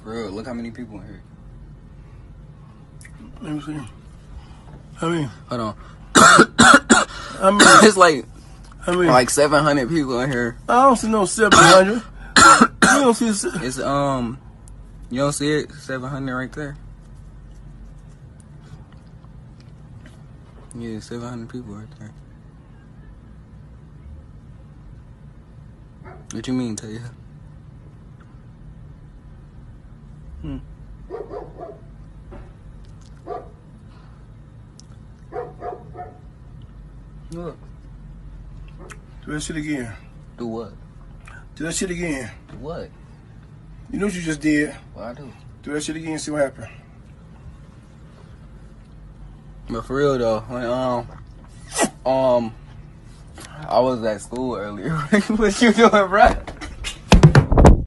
For real, look how many people in here. Let me see. I mean, hold on. I mean, it's like 700 people in here. I don't see no 700. You don't see. It's you don't see it? 700 right there. Yeah, 700 people right there. What you mean, Taya? Look. Do that shit again. Do what? Do that shit again. Do what? You know what you just did. What I do? Do that shit again and see what happened. But for real though, when I was at school earlier. What you doing, bruh?